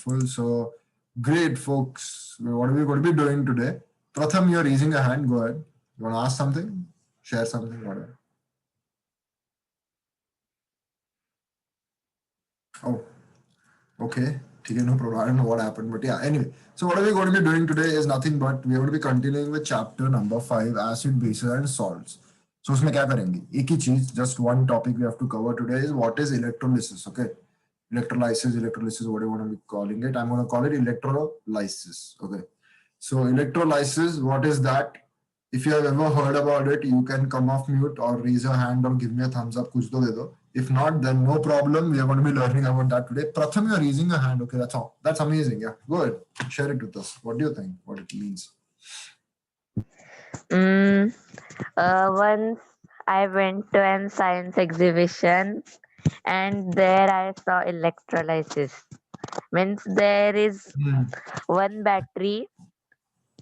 Full. So great, folks. What are we going to be doing today? Pratham, you're raising a hand. Go ahead. You want to ask something? Share something? Whatever. Oh, okay. Okay, no problem. I don't know what happened, but yeah. Anyway, so what are we going to be doing today is nothing but we are going to be continuing with chapter number 5, acid, bases, and salts. So उसमें क्या करेंगे? एक ही चीज, just one topic we have to cover today is what is electrolysis. Okay, electrolysis, what do you want to be calling it? I'm going to call it electrolysis. Okay, so electrolysis, what is that? If you have ever heard about it, you can come off mute or raise your hand or give me a thumbs up. कुछ तो दे दो. If not, then no problem. We are going to be learning about that today. Pratham, you're raising a hand. Okay, that's all. That's amazing. Yeah, go ahead. Share it with us. What do you think? What it means? Once I went to an science exhibition and there I saw electrolysis. Means there is one battery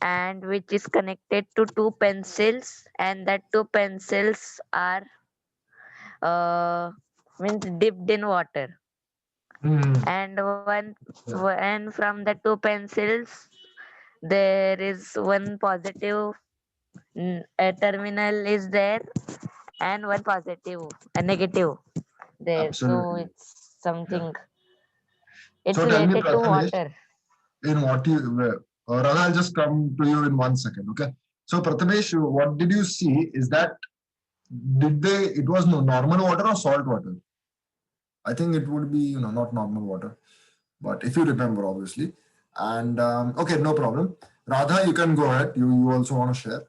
and which is connected to two pencils, and that two pencils are means dipped in water. And and from the two pencils there is one positive terminal is there and one positive a negative there, so Absolutely. it's Yeah. something, it's So tell me, related to Prathamesh, water. in what you, Radha, I'll just come to you in 1 second. Okay. So Prathamesh, what did you see is that it was no normal water or salt water? I think it would be, not normal water, but if you remember, obviously. And okay, no problem. Radha, you can go ahead. You also want to share?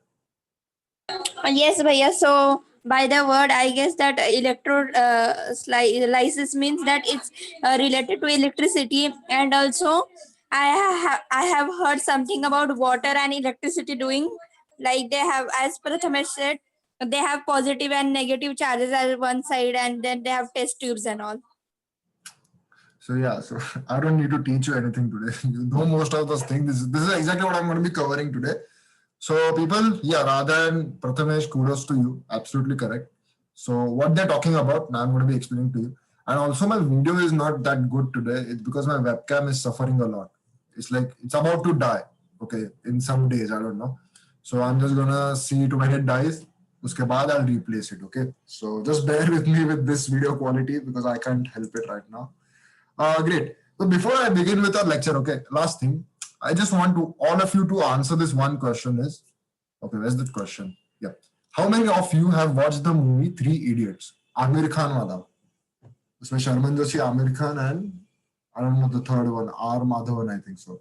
Yes, Bhaiya. So by the word, I guess that electrolysis means that it's related to electricity, and also I have heard something about water and electricity doing, like they have, as Prathamesh said, they have positive and negative charges at one side, and then they have test tubes and all. So yeah, so I don't need to teach you anything today. You know most of those things. This is exactly what I'm going to be covering today. So people, yeah, Radha and Prathamesh, kudos to you. Absolutely correct. So what they're talking about, now I'm going to be explaining to you. And also my video is not that good today. It's because my webcam is suffering a lot. It's like it's about to die. Okay, in some days, I don't know. So I'm just gonna see it when it dies. Uske baad I'll replace it. Okay. So just bear with me with this video quality because I can't help it right now. Great. So before I begin with our lecture, okay, last thing, I just want to all of you to answer this one question is, okay, where's the question? Yeah. How many of you have watched the movie Three Idiots? Amir Khan wala. Usme Sharman Joshi, Amir Khan, and I don't know the third one, R. Madhavan, I think so.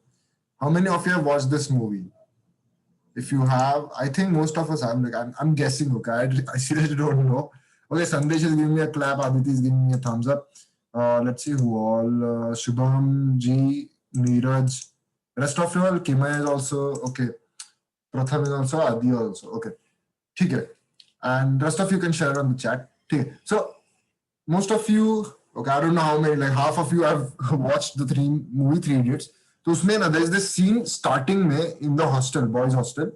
How many of you have watched this movie? If you have, I think most of us have. Like, I'm guessing, okay? I seriously don't know. Okay, Sandesh is giving me a clap. Aditi is giving me a thumbs up. Let's see who all. Shubham, G, Neeraj. Rest of you all, Kima is also, okay. Pratham is also, Adi also. Okay. Okay. And rest of you can share on the chat. Okay. So, most of you, okay, I don't know how many, like half of you have watched the movie Three Idiots. So उसमें ना there is this scene starting में in the hostel, boys hostel.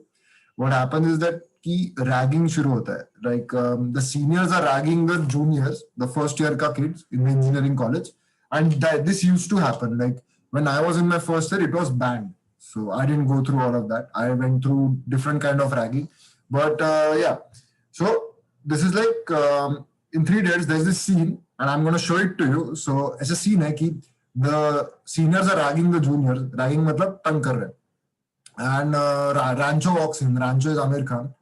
What happens is that कि ragging शुरू होता है. Like the seniors are ragging the juniors, the first year का kids in the engineering college, and this used to happen. Like when I was in my first year, it was banned. So I didn't go through all of that. I went through different kind of ragging, but yeah. So this is like in Three Idiots, there's this scene, and I'm going to show it to you. So ऐसा scene है कि the seniors are ragging the juniors. Ragging मतलब तंग कर रहे हैं. And Rancho walks in. Rancho is Amir Khan,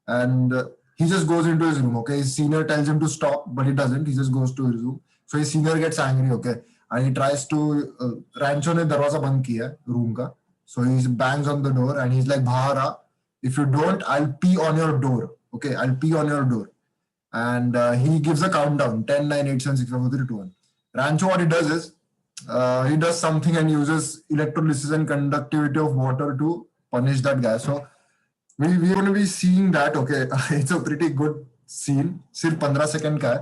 and he just goes into his room. Okay, his senior tells him to stop, but he doesn't. He just goes to his room. So his senior gets angry. Okay, and he tries to. Rancho ने दरवाजा बंद किया है room का. So he bangs on the door and he's like, "Bahara, if you don't, I'll pee on your door. Okay, I'll pee on your door." And he gives a countdown: 10, 9, 8, 7, 6, 5, 4, 3, 2, 1. Rancho, what he does is he does something and uses electrolysis and conductivity of water to punish that guy. So we're going to be seeing that. Okay, it's a pretty good scene. Sirf 15 second ka hai.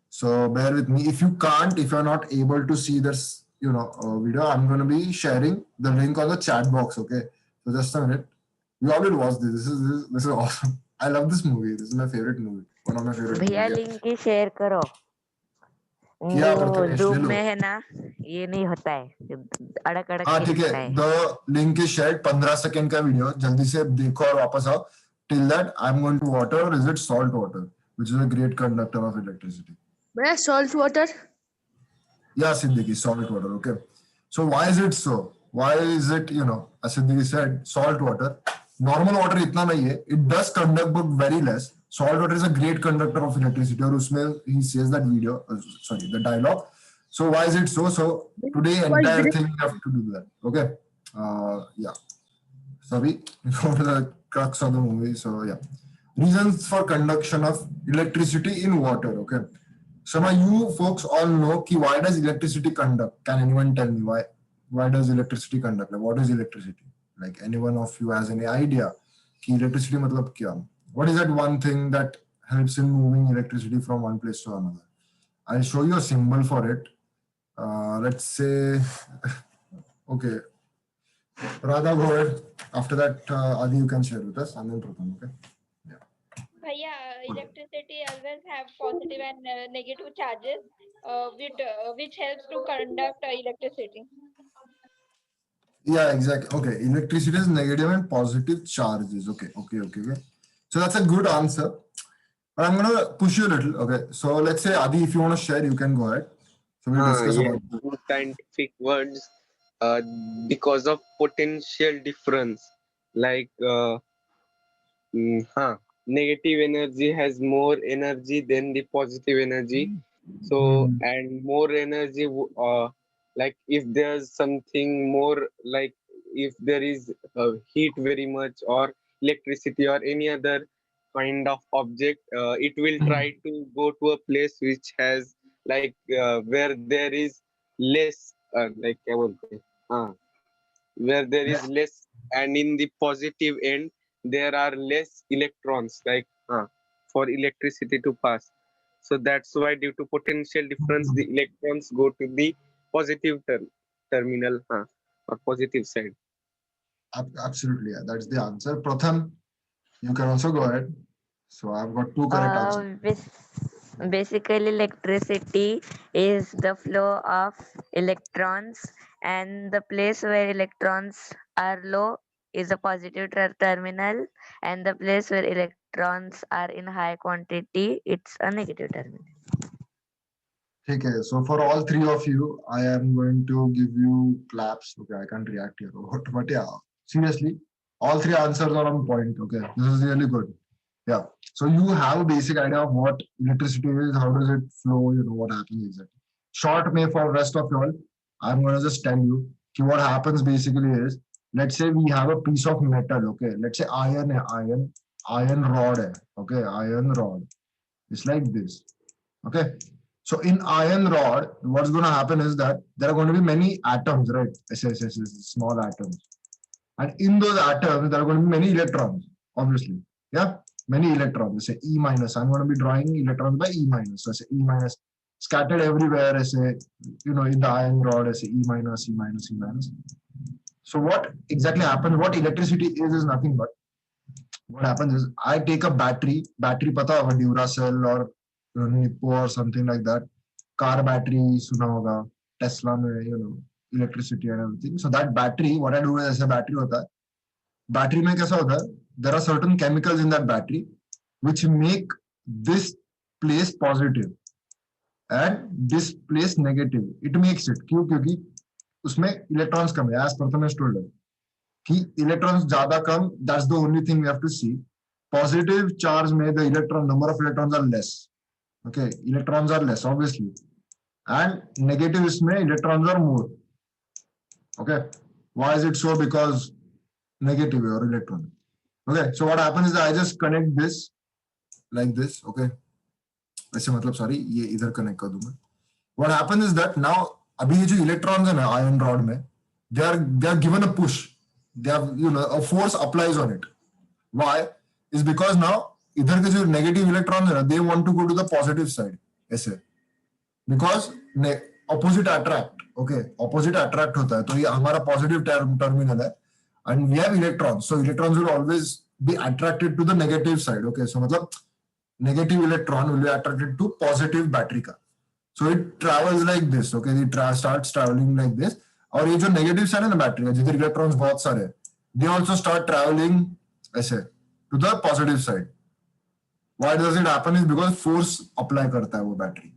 So bear with me. If you're not able to see this, video, I'm going to be sharing the link on the chat box. Okay, so just a minute. We already watched this. This is awesome. I love this movie. This is my favorite movie. One of my favorite भैया movies. Link ही share करो. किया वो Prathamesh, zoom ले लो। में है ना, ये नहीं होता है, अड़क अड़क हाँ के ठीक है, दिखता है। The link is shared, 15 second का वीडियो, जल्दी से देखो और वापस आओ. Till that I am going to water, is it salt water which is a great conductor of electricity. मैं salt water. Yeah, Siddiqui, salt water. Okay. So why is it so? Why is it, as Siddiqui said, salt water? Normal water itna nahi hai. It does conduct but very less. Salt water is a great conductor of electricity. और उसमें he says that video, sorry, the dialogue. So why is it so? So today entire thing you have to do that. Okay. Yeah. So we go to the crux of the movie. So yeah. Reasons for conduction of electricity in water. Okay. So now you folks all know ki why does electricity conduct? Can anyone tell me why? Why does electricity conduct? Like what is electricity? Like anyone of you has any idea? Ki electricity matlab kya? What is that one thing that helps in moving electricity from one place to another? I'll show you a symbol for it. Let's say, okay. Radha, go ahead. After that, Adi, you can share with us, and then Pratham, okay? Yeah, electricity always have positive and negative charges, which helps to conduct electricity. Yeah, exactly. Okay, electricity is negative and positive charges. Okay. So that's a good answer. But I'm gonna push you a little. Okay, so let's say Adi, if you want to share, you can go ahead. So we'll discuss about this. In scientific words, because of potential difference, like negative energy has more energy than the positive energy. So and more energy, like if there's something more, like if there is heat very much or electricity or any other kind of object, it will try to go to a place which has like where there is less like क्या बोलते हैं, where there is less, and in the positive end there are less electrons, like for electricity to pass. So that's why due to potential difference the electrons go to the positive terminal or positive side. Absolutely, yeah, that's the answer. Pratham, you can also go ahead. So I've got two correct answers. Basically, electricity is the flow of electrons, and the place where electrons are low is a positive terminal, and the place where electrons are in high quantity, it's a negative terminal. Okay, so for all three of you, I am going to give you claps. Okay, I can't react here, but yeah, seriously, all three answers are on point. Okay, this is really good. Yeah, so you have a basic idea of what electricity is, how does it flow, what happens exactly. Short may for rest of y'all, I'm going to just tell you what happens basically is, let's say we have a piece of metal. Okay, let's say iron rod. Okay, iron rod. It's like this. Okay. So in iron rod, what's going to happen is that there are going to be many atoms, right? Small atoms. And in those atoms, there are going to be many electrons, obviously. Yeah, many electrons. Say E minus. I'm going to be drawing electrons by E minus. So I say E minus scattered everywhere. I say, in the iron rod, I say E minus, E minus, E minus. So what exactly happens? What electricity is nothing but, what happens is I take a battery pata hoga, Duracell or Nippo or something like that. Car battery suna hoga, Tesla mein, electricity and everything. So that battery, what I do is a battery hota hai. Battery mein kaisa hota hai? There are certain chemicals in that battery which make this place positive and this place negative. It makes it. क्यों? क्योंकि उसमें electrons कम है. As Prathamesh told us, कि electrons ज़्यादा कम. That's the only thing we have to see. Positive charge में the number of electrons are less. Okay, electrons are less, obviously. And negative इसमें electrons are more. Okay, why is it so? Because negative or electron. Okay, so what happens is that I just connect this like this. Okay, ऐसे मतलब sorry, ये इधर connect कर दूँ मैं. What happens is that now अभी ये जो electrons हैं ना iron rod में, they are given a push. They have a force applies on it. Why? Is because now इधर के जो negative electrons है ना, they want to go to the positive side. ऐसे. Because opposite attract. Okay, opposite attract होता है. तो ये हमारा positive terminal है. And we have electrons. So electrons will always be attracted to the negative side. Okay, so मतलब negative electron will be attracted to positive battery का. So it travels like this. Okay, it starts traveling like this. और ये जो negative side है ना battery का, जिधर electrons बहुत सारे हैं, they also start traveling ऐसे to the positive side. Why does it happen is because force apply करता है वो battery.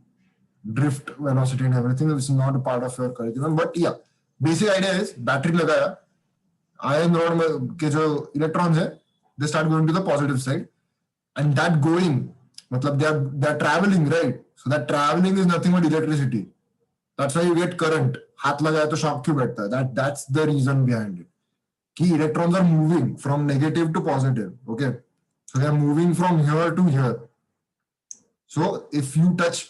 Drift velocity and everything is not a part of your curriculum, but yeah, basic idea is battery लगाया, ion rod में के जो electrons है, they start going to the positive side, and that going, मतलब they are traveling, right? So that traveling is nothing but electricity. That's why you get current. हाथ लगाया तो shock क्यों बैठता है? That's the reason behind it. कि electrons are moving from negative to positive. Okay, so they are moving from here to here. So if you touch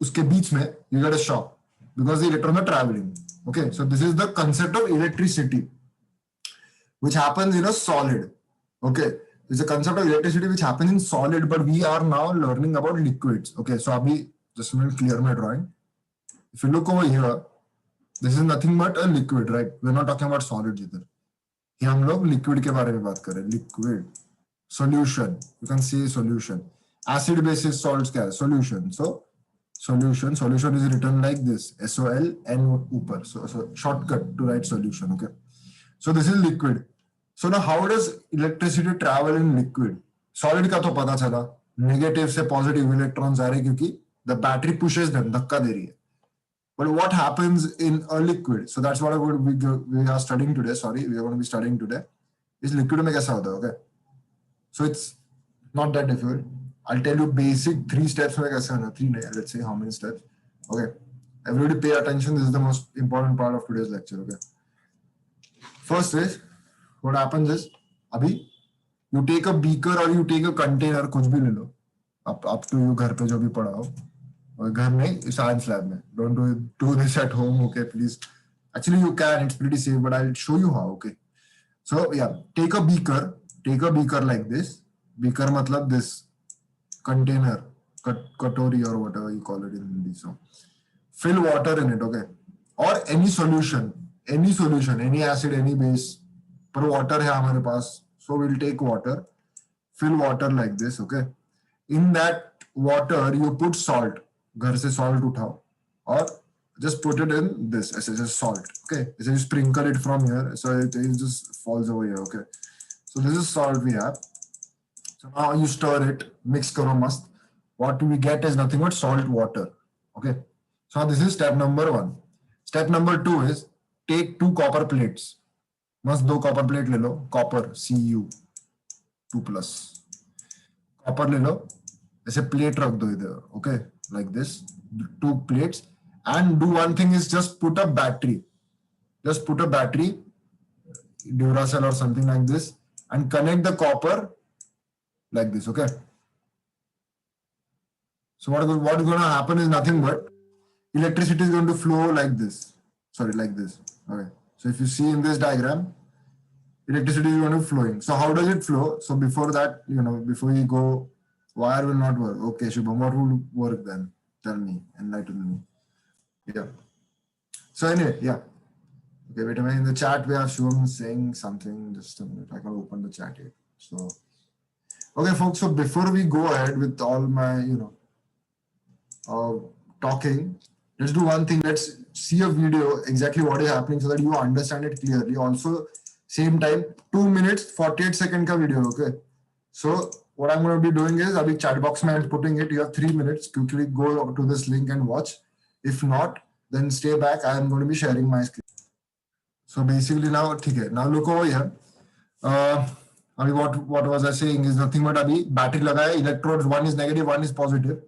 उसके बीच में, you get a shock because the electrons are traveling. Okay, so this is the concept of electricity, which happens in a solid. Okay, it's a concept of electricity which happens in solid, but we are now learning about liquids. Okay, so abhi just let me clear my drawing. If you look over here, this is nothing but a liquid, right? We're not talking about solids either. Here हम लोग liquid के बारे में बात कर रहे हैं. Liquid, solution. You can say solution. Acid, basis, salts क्या है? Solution. So solution is written like this: SOLN ऊपर. So shortcut to write solution. Okay. So this is liquid. So now how does electricity travel in liquid? Solid का तो पता चला, negative से positive electrons आ रहे क्योंकि the battery pushes them, धक्का दे रही है. But what happens in a liquid? So that's what we are studying today. Sorry, we are going to be studying today. Is liquid में कैसा होता है? Okay. So it's not that difficult. I'll tell you basic 3 steps में कैसे होना. 3 नहीं, let's say how many steps. Okay. Everybody pay attention. This is the most important part of today's lecture. Okay. First is, what happens is, अभी you take a beaker or you take a container, कुछ भी ले लो. Up to you घर पे जो भी पढ़ा हो. और घर में science lab में. Don't do this at home, okay, please. Actually you can, it's pretty safe, but I'll show you how, okay. So yeah, take a beaker like this. Beaker मतलब this container, katori or whatever you call it in Hindi. So fill water in it, okay. Or any solution, any acid, any base. पर water है हमारे पास. So we'll take water, fill water like this, okay. In that water you put salt. घर से salt उठाओ और just put it in this as salt, okay. So you sprinkle it from here, so it just falls over here, okay. So this is salt we have. So now you stir it, mix karo mast. What we get is nothing but salt water, okay. So this is step number 1. Step number 2 is take 2 copper plates. मस्त 2 copper plate ले लो, copper Cu 2+. Copper ले लो, ऐसे plate रख दो इधर, okay, like this, 2 plates, and do one thing is just put a battery, Duracell or something like this, and connect the copper like this, okay. So what is going to happen is nothing but electricity is going to flow like this, okay. So if you see in this diagram, electricity is going to be flowing. So how does it flow? So before that, before you go, wire will not work. Okay, Shubham, what will work then? Tell me, enlighten me. Yeah. So anyway, yeah. Okay, wait a minute. In the chat, we have Shubham saying something. Just a minute. I can open the chat here. So, okay, folks. So before we go ahead with all my, talking, let's do one thing. Let's see a video exactly what is happening so that you understand it clearly. Also, same time, 2 minutes, 48 second ka video. Okay. So what I'm going to be doing is, abhi chat box mein I'm putting it. You have 3 minutes. Quickly go to this link and watch. If not, then stay back. I am going to be sharing my screen. So basically now, okay, now look over here. What was I saying is nothing but abhi battery lagaya, electrodes, one is negative, one is positive.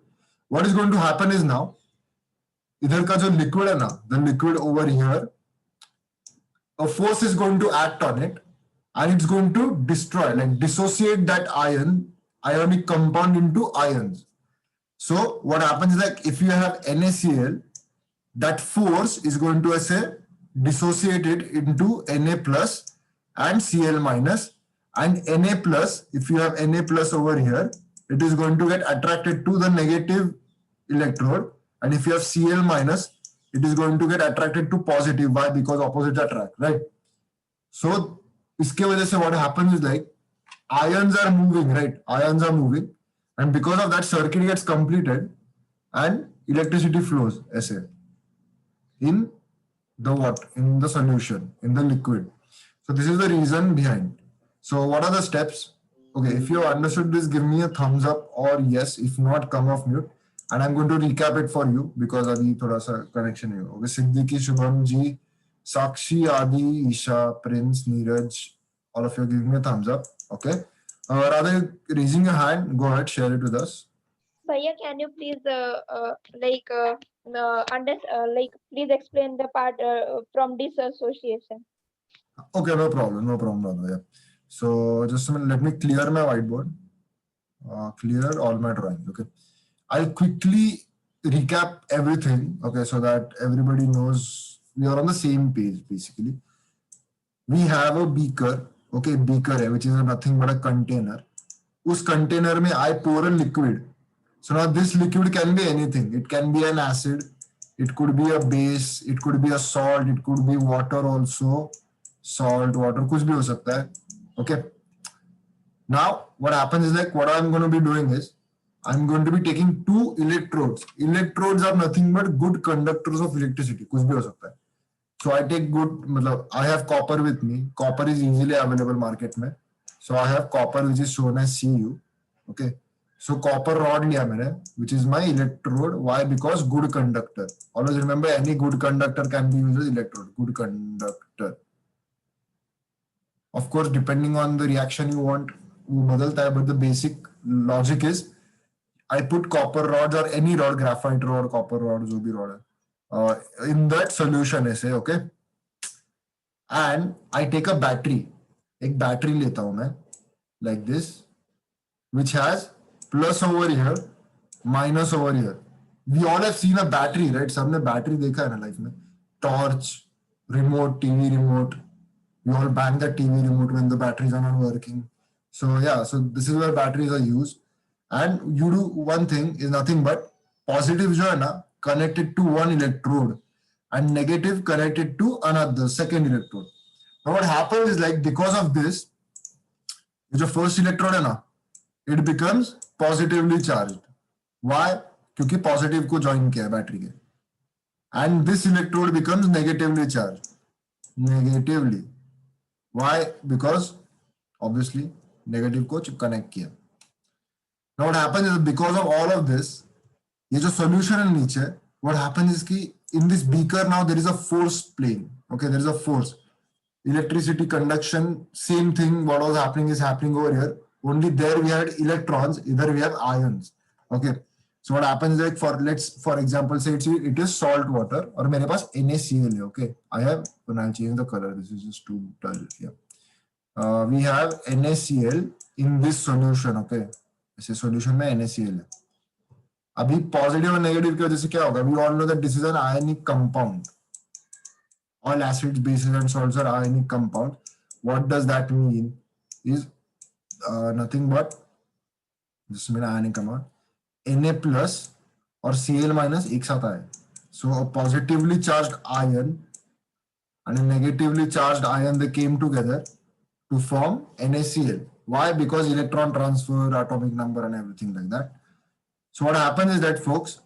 What is going to happen is now, idhar ka jo liquid hai na, the liquid over here, a force is going to act on it and it's going to destroy, like dissociate that ionic compound into ions. So what happens is, like if you have NaCl, that force is going to dissociate it into Na plus and Cl minus, and Na plus, if you have Na plus over here, it is going to get attracted to the negative electrode, and if you have Cl minus, it is going to get attracted to positive. Why? Because opposites attract, right? So iske wajah se what happens is, like ions are moving, right? Ions are moving, and because of that, circuit gets completed and electricity flows ऐसे in the what? In the solution, in the liquid. So this is the reason behind. So what are the steps? Okay, if you understood this, give me a thumbs up or yes. If not, come off mute. And I'm going to recap it for you because अभी थोड़ा सा connection है. Okay, Siddiqui, Shubham ji, Sakshi, Adi, Isha, Prince, Neeraj, all of you give me a thumbs up. Okay. Rather raising your hand, go ahead, share it with us. Bhaiya, can you please please explain the part from disassociation? Okay, no problem, brother. Yeah. So just a minute, let me clear my whiteboard. Clear all my drawings. Okay. I'll quickly recap everything. Okay, so that everybody knows we are on the same page. Basically, we have a beaker. Okay, beaker hai, which is nothing but a container. Us container mein I pour a liquid. So now this liquid can be anything. It can be an acid. It could be a base. It could be a salt. It could be water also. Salt, water, कुछ भी हो सकता है. Okay. Now, what happens is like what I'm going to be doing is I'm going to be taking two electrodes. Electrodes are nothing but good conductors of electricity. कुछ भी हो सकता है. So I take good, मतलब I have copper with me. Copper is easily available market में. So I have copper which is shown as Cu. Okay. So copper rod लिया मैंने, which is my electrode. Why? Because good conductor. Always remember, any good conductor can be used as electrode. Good conductor. Of course, depending on the reaction you want, वो बदलता है, but the basic logic is I put copper rods or any rod, graphite rod, copper rod, जो भी rod है, in that solution ऐसे, okay? And I take a battery. एक battery लेता हूँ मैं, like this, which has plus over here, minus over here. We all have seen a battery, right? सबने battery देखा है ना life में. Torch, remote, TV remote. We all bang the TV remote when the batteries are not working. So yeah, so this is where batteries are used. And you do one thing is nothing but positive जो है ना connected to one electrode and negative connected to another second electrode. Now what happens is like because of this, जो first electrode है ना, it becomes positively charged. Why? क्योंकि positive को join किया है battery के. And this electrode becomes negatively charged. Negatively. Why? Because obviously negative को connect किया. Now what happens is because of all of this, ये जो solution है नीचे, what happens is कि in this beaker now there is a force playing. Okay, there is a force. Electricity conduction, same thing. What was happening is happening over here. Only there we had electrons. Either we have ions. Okay. So what happens is like for example say it is salt water और मेरे पास NaCl है. Okay. I have, when I'll change the color. This is just too dull. Yeah. We have NaCl in this solution. Okay. ऐसे solution में NaCl है. अभी positive और negative की वजह से क्या होगा? We all know that this is an ionic compound. All acids, bases, and salts are ionic compound. What does that mean? Is nothing but this means ionic compound. Na plus or Cl minus एक साथ आए. So a positively charged ion and a negatively charged ion, they came together to form NaCl. Why? Because electron transfer, atomic number, and everything like that. So what happens is that, folks,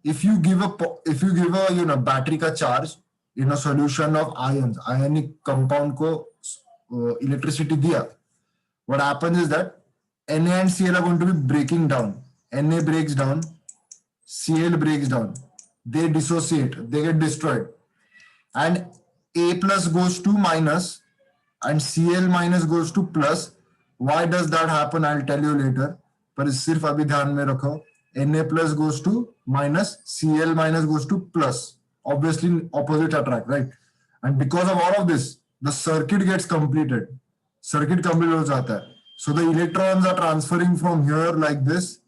if you give a battery ka charge in a solution of ions, ionic compound ko electricity diya, what happens is that Na and Cl are going to be breaking down. Na breaks down, Cl breaks down. They dissociate, they get destroyed. And A plus goes to minus and Cl minus goes to plus. Why does that happen? I'll tell you later. पर सिर्फ अभी ध्यान में रखो. Na plus goes to minus, Cl minus goes to plus. Obviously opposite attract, right? And because of all of this, the circuit gets completed. Circuit complete हो जाता है. So the electrons are transferring from here like this,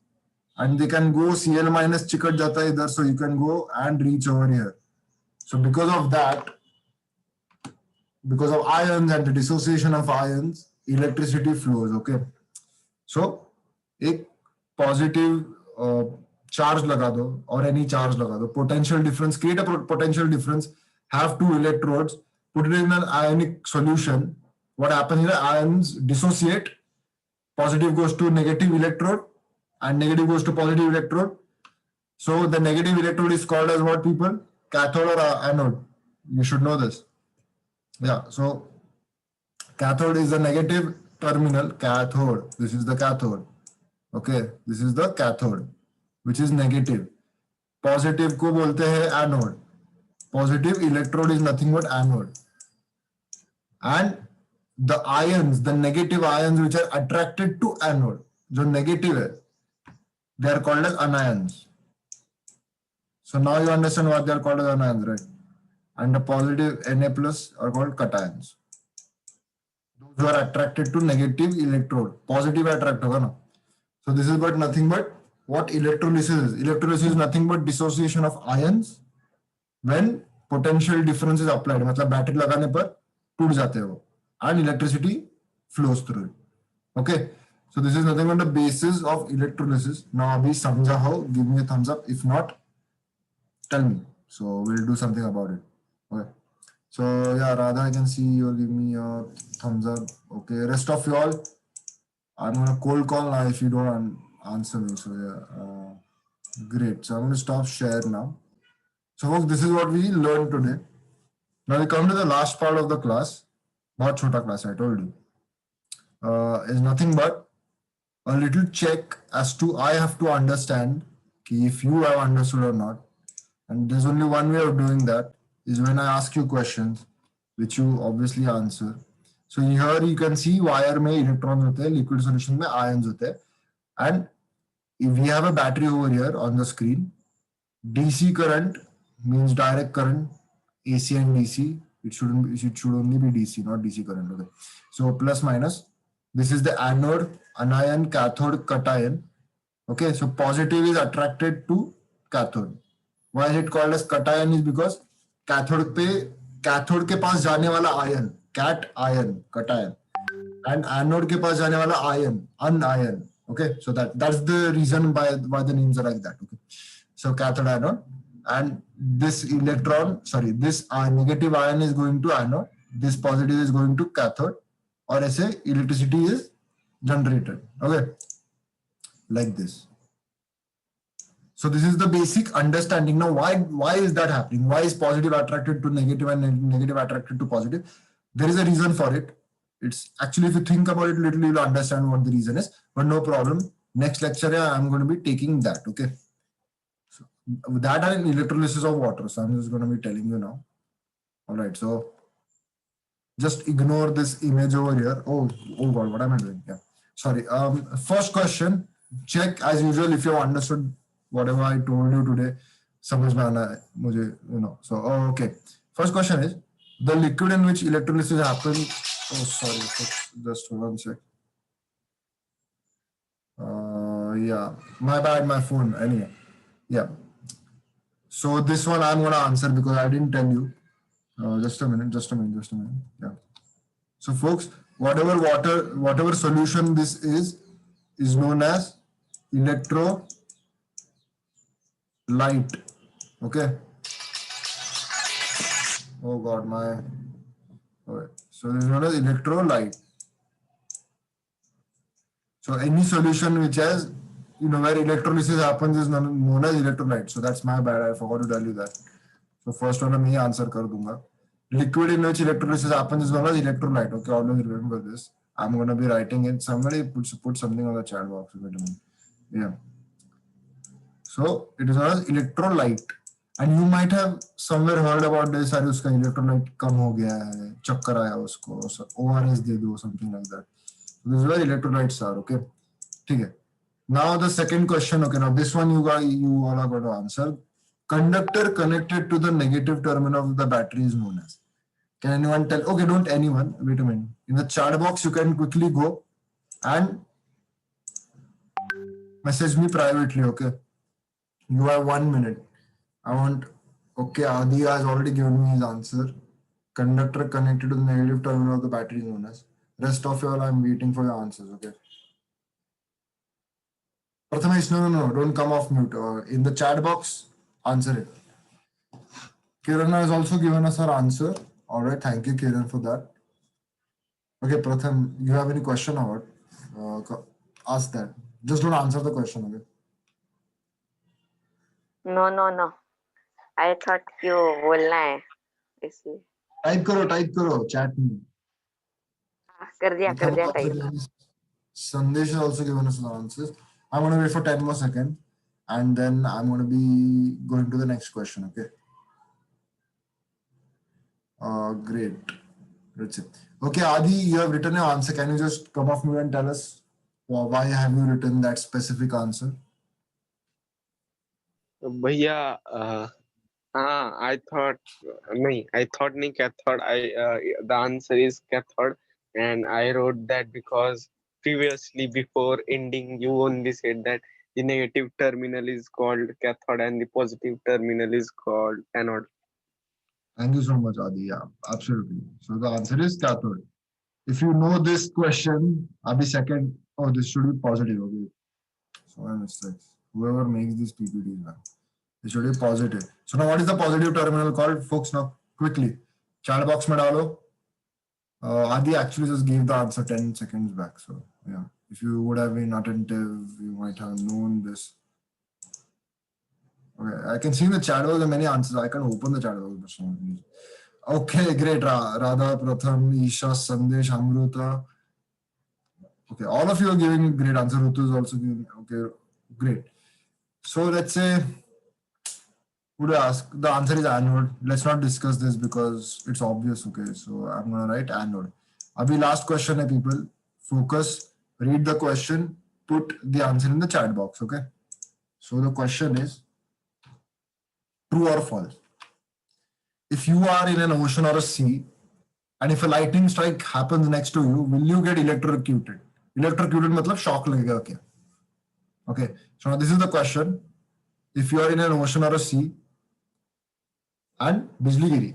and they can go Cl minus चिकट जाता है इधर, so you can go and reach over here. So because of that, because of ions and the dissociation of ions, electricity flows. Okay. So एक positive charge लगा दो or any charge लगा दो. Potential difference, create a potential difference. Have two electrodes, put it in an ionic solution. What happens is the ions dissociate. Positive goes to negative electrode and negative goes to positive electrode. So the negative electrode is called as what, people? Cathode or anode? You should know this. Yeah. So cathode is the negative terminal. Cathode. This is the cathode. Okay. This is the cathode, which is negative. Positive को बोलते हैं anode. Positive electrode is nothing but anode. And the ions, the negative ions which are attracted to anode, जो negative है, they are called as anions. So now you understand what they are called as anions, right? And the positive Na plus are called cations. Those who are attracted to negative electrode. Positive attract होगा ना. So this is but nothing but what electrolysis is. Electrolysis is nothing but dissociation of ions when potential difference is applied. मतलब battery लगाने पर टूट जाते हैं वो. And electricity flows through it. Okay. So this is nothing but the basis of electrolysis. Now abhi samjha ho, give me a thumbs up. If not, tell me. So we'll do something about it. Okay. So yeah, Radha, I can see you give me a thumbs up. Okay. Rest of you all, I'm gonna cold call now if you don't answer me. So yeah, great. So I'm gonna stop share now. So folks, this is what we learned today. Now we come to the last part of the class. बहुत छोटा class, I told you. Is nothing but a little check as to I have to understand if you have understood or not. And there's only one way of doing that is when I ask you questions, which you obviously answer. So here you can see wire में electrons होते हैं, liquid solution में ions होते हैं. And if we have a battery over here on the screen, DC current means direct current, AC and DC. It should only be DC, not DC current. Okay. So plus minus. This is the anode, anion, cathode, cation. Okay. So positive is attracted to cathode. Why is it called as cation? Is because cathode के पास जाने वाला ion, cation, cation, and anode के पास जाने वाला ion, anion. Okay. So that's the reason why the names are like that. Okay. So cathode, anode. And this this negative ion is going to anode, this positive is going to cathode, or ऐसे electricity is generated. Okay, like this. So this is the basic understanding. Now, why is that happening? Why is positive attracted to negative and negative attracted to positive? There is a reason for it. It's actually, if you think about it a little, you'll understand what the reason is. But no problem. Next lecture, I'm going to be taking that. Okay. That and electrolysis of water. So I'm just going to be telling you now. All right. So just ignore this image over here. Oh God, what am I doing? Yeah. Sorry. First question. Check as usual if you have understood whatever I told you today. समझ में आना है मुझे, you know. So okay. First question is the liquid in which electrolysis happens. Oh sorry. Just one sec. Yeah. My bad. My phone. Anyway. Yeah. So this one I'm going to answer because I didn't tell you. Just a minute. Yeah. So folks, whatever solution this is known as electrolyte. Okay. Oh God, okay. So this is known as electrolyte. So any solution which has, where electrolysis happens is known as electrolyte. So that's my bad. I forgot to tell you that. So first one मैं answer कर दूंगा. Liquid in which electrolysis happens is known as electrolyte. Okay, always remember this. I'm going to be writing it. Somebody put something on the chat box. Yeah. So it is known as electrolyte. And you might have somewhere heard about this. अरे उसका electrolyte कम हो गया है, चक्कर आया उसको, ORS दे दो, something like that. So this is where electrolytes are. Okay. ठीक है. Now the second question, okay, now this one you all are going to answer. Conductor connected to the negative terminal of the battery is known as. Can anyone tell? Okay, don't anyone. Wait a minute. In the chat box, you can quickly go and message me privately, okay? You have 1 minute. Okay, Adi has already given me his answer. Conductor connected to the negative terminal of the battery is known as. Rest of you all, I'm waiting for your answers, okay? Prathamesh, no, don't come off mute. In the chat box, answer it. Kirana has also given us her answer. All right, thank you, Kiran, for that. Okay, Pratham, you have any question about? Ask that. Just don't answer the question, okay? No, no, no. I thought you बोलना है इसलिए type करो chat में. कर Like have दिया also type. given us, Sandesh has also given us the answers. I'm going to wait for 10 more seconds and then I'm going to be going to the next question. Okay. Great. That's it. Okay, Adi, you have written your answer. Can you just come off mute and tell us why have you written that specific answer? भैया हाँ I thought नहीं cathode. The answer is cathode, and I wrote that because previously before ending you only said that the negative terminal is called cathode and the positive terminal is called anode. Thank you so much, Adi. Yeah, absolutely. So the answer is cathode. If you know this question, Abhi second. Oh, this should be positive. Okay. So my mistakes. Whoever makes these PPTs, man. It should be positive. So now what is the positive terminal called? Folks, now quickly. Chat box mein dalo. Adi actually just gave the answer 10 seconds back. So yeah, if you would have been attentive, you might have known this. Okay, I can see in the chat box there are many answers. I can open the chat box for some reason. Okay, great. Radha, Pratham, Isha, Sandesh, Amruta. Okay, all of you are giving great answer. Rutu is also giving. Okay, great. So let's say, would I ask? The answer is anode. Let's not discuss this because it's obvious. Okay, so I'm gonna write anode. Abhi last question, hai people. Focus. Read the question. Put the answer in the chat box. Okay. So the question is true or false. If you are in an ocean or a sea, and if a lightning strike happens next to you, will you get electrocuted? Electrocuted मतलब shock लगेगा क्या? Okay. So now this is the question. If you are in an ocean or a sea and बिजली गिरी,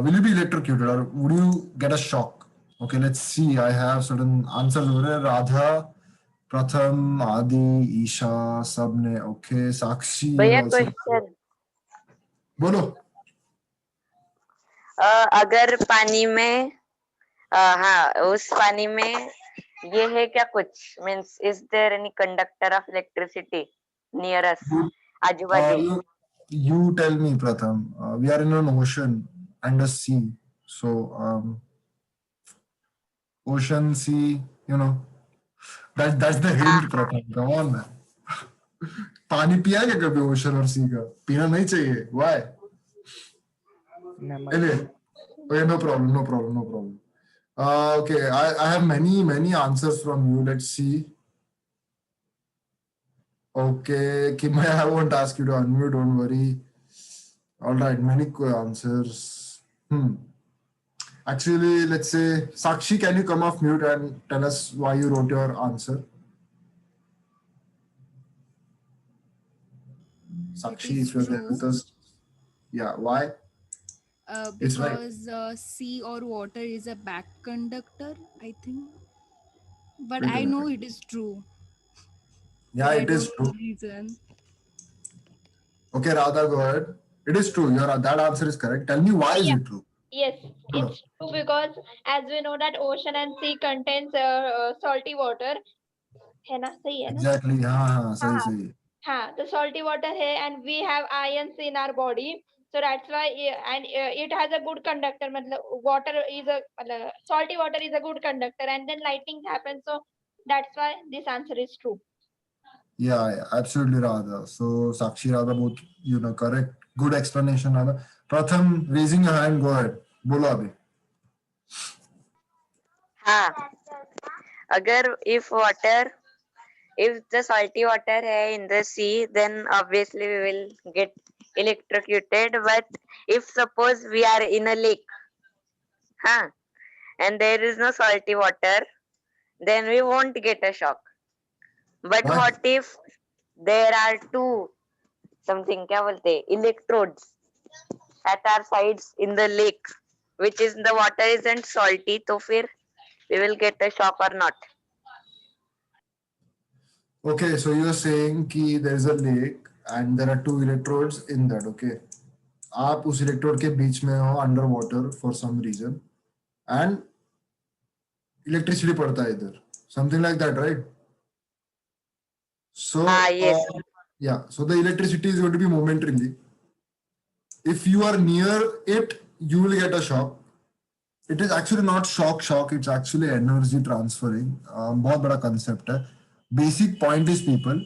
will you be electrocuted or would you get a shock? Okay, let's see. I have certain answers over here. Radha, Pratham, Adi, Isha, सबने. Okay, Sakshi भैया has also. Question बोलो. अगर पानी में हाँ उस पानी में ये है क्या कुछ means is there any conductor of electricity near us आजू बाजू You tell me, Pratham. We are in an ocean and a sea. So, ocean, sea, that's the hint, Pratham. Come on, man. पानी पिया क्या कभी ocean और सी का? पीना नहीं चाहिए. Why? Anyway, okay, no problem. Okay, I have many answers from you. Let's see. Okay, Kimaya, I won't ask you to unmute. Don't worry. All right, many answers. Actually, let's say, Sakshi, can you come off mute and tell us why you wrote your answer? Sakshi, if you're there with us. Yeah, why? It's right. Because sea or water is a back conductor, I think. But Wait a I minute. know it is true. Yeah, I it is don't know true. the reason. Okay, Radha, go ahead. It is true. That answer is correct. Tell me why is Yeah. it true? Yes, it's true because as we know that ocean and sea contains salty water. है ना? सही है ना? Exactly. हाँ, सही. हाँ, the salty water है and we have ions in our body. So that's why and it has a good conductor. मतलब water is salty water is a good conductor and then lightning happens. So that's why this answer is true. Yeah, absolutely, Radha. So, Sakshi, Radha, both, correct. Good explanation, Radha. Pratham, raising your hand, go ahead. बोलो अभी. हाँ अगर if the salty water है in the sea then obviously we will get electrocuted, but if suppose we are in a lake and there is no salty water then we won't get a shock. But what if there are two something क्या बोलते electrodes at our sides in the lake, which is the water isn't salty, तो फिर we will get a shock or not? Okay, so you're saying कि there is a lake and there are two electrodes in that, okay? आप उस electrode के बीच में हो underwater for some reason and electricity पड़ता है इधर. Something like that, right? So, yes. Yeah, so the electricity is going to be momentarily. If you are near it, you will get a shock. It is actually not shock, it's actually energy transferring. बहुत बड़ा concept है. Basic point is people.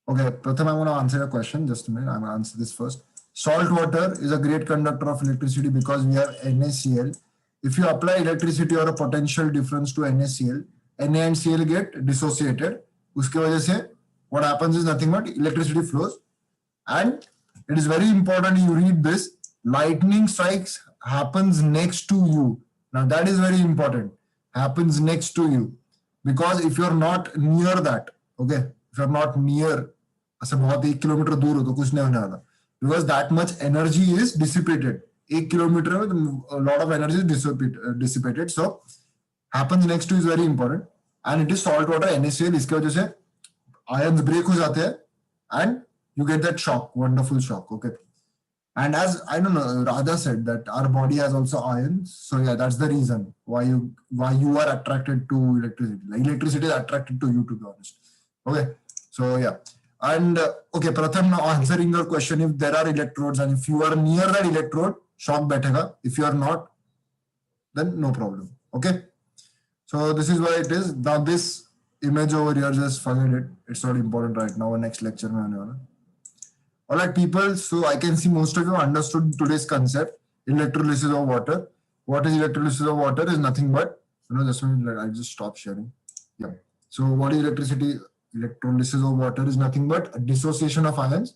Okay, Pratham, I'm going to answer your question. Just a minute, I'm going to answer this first. Salt water is a great conductor of electricity because we have NaCl. If you apply electricity or a potential difference to NaCl, Na and Cl get dissociated. उसके वजह से what happens is nothing but electricity flows. And it is very important you read this. Lightning strikes happens next to you. Now that is very important. Happens next to you. Because if you're not near that, okay, if you're not near, ऐसे बहुत 1 kilometre दूर हो तो कुछ नहीं होने वाला. Because that much energy is dissipated. 1 kilometre में a lot of energy is dissipated. So happens next to is very important. And it is salt water, NaCl. इसके वजह से ions break हो जाते हैं and you get that shock, wonderful shock. Okay. And as I don't know, Radha said that our body has also ions. So yeah, that's the reason why you are attracted to electricity. Like electricity is attracted to you, to be honest. Okay. So yeah. And okay, Pratham, now answering your question, if there are electrodes and if you are near that electrode, shock बैठेगा. If you are not, then no problem. Okay. So this is why it is. Now this image over here, just forget it. It's not important right now. Next lecture में आने वाला. All right, people. So I can see most of you understood today's concept, electrolysis of water. What is electrolysis of water is nothing but, just a minute, I'll just stop sharing. Yeah. So what is electrolysis of water is nothing but a dissociation of ions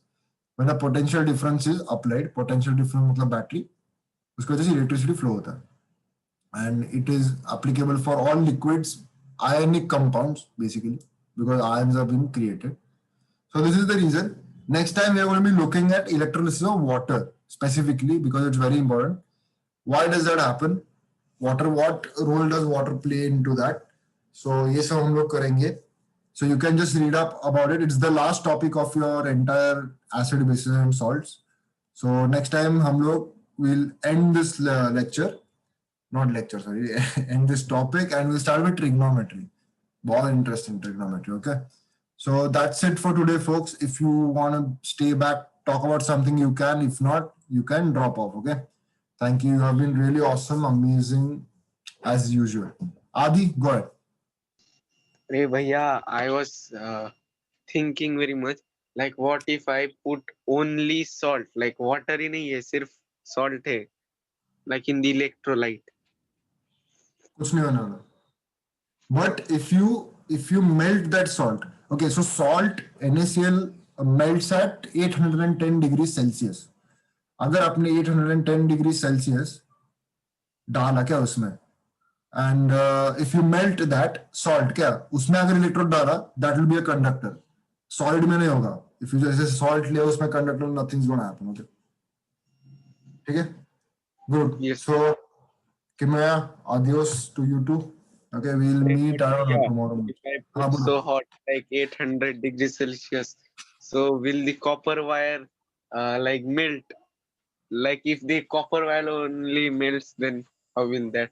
when the potential difference is applied. Potential difference मतलब battery. उसकी वजह से electricity flow होता है. And it is applicable for all liquids, ionic compounds, basically, because ions have been created. So this is the reason. Next time we are going to be looking at electrolysis of water specifically because it's very important. Why does that happen? What role does water play into that? So ये सब हम लोग करेंगे. So you can just read up about it. It's the last topic of your entire acid, bases and salts. So next time हम लोग will end this end this topic and we'll start with trigonometry. Very interesting trigonometry, okay? So that's it for today, folks. If you want to stay back, talk about something, you can. If not, you can drop off, okay? Thank you. You have been really awesome, amazing, as usual. Adi, go ahead. Hey, bhaiya, I was thinking very much, like what if I put only salt, like water in नहीं है, सिर्फ salt है, like in the electrolyte. कुछ नहीं होने वाला. But if you melt that salt, okay, so salt NaCl melts at 810 degrees Celsius. अगर आपने 810 degrees Celsius डाला क्या उसमें, and if you melt that salt, क्या उसमें अगर इलेक्ट्रोड डाला, that will be a conductor. Solid में नहीं होगा. If you just salt ले उसमें conductor, nothing's gonna happen. Okay, ठीक है? Good. Yes. So Kimaya, adios to you too. Okay, we'll meet tomorrow. If I put so hot, like 800 degrees Celsius, so will the copper wire like melt? Like if the copper wire only melts, then how will that?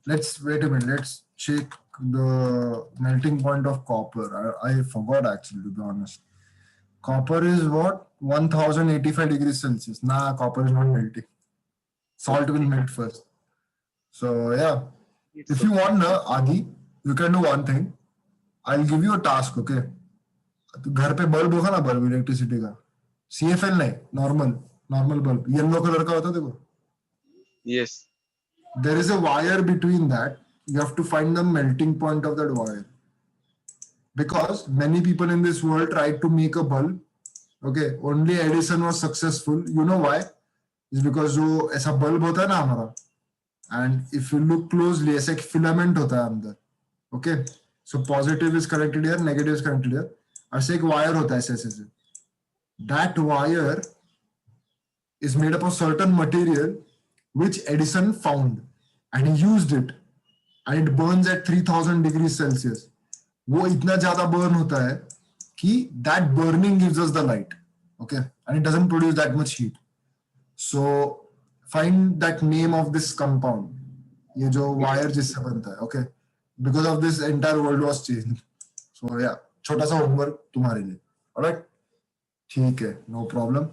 Let's wait a minute. Let's check the melting point of copper. I forgot actually, to be honest. Copper is what? 1085 degrees Celsius. Nah, copper is not melting. Salt will melt first. So yeah. If you want, Adi, you can do one thing. I'll give you a task, okay? घर पे bulb होगा ना, bulb electricity का, CFL नहीं, normal bulb, yellow colour का होता है देखो. Yes. There is a wire between that. You have to find the melting point of that wire. Because many people in this world tried to make a bulb. Okay, only Edison was successful. You know why? It's because जो ऐसा bulb होता है ना हमारा, and if you look closely, ऐसा एक filament होता है अंदर. Okay, so positive is connected here, negative is connected here. ऐसे एक wire होता है ऐसे. That wire is made up of certain material which Edison found, and he used it, and it burns at 3000 degrees Celsius. वो इतना ज़्यादा burn होता है कि that burning gives us the light. Okay, and it doesn't produce that much heat. So find that name of this compound. ये जो wire जिससे बनता है, okay? Because of this, entire world was changed. So yeah, छोटा सा homework तुम्हारे लिए, alright? ठीक है, नो प्रॉब्लम.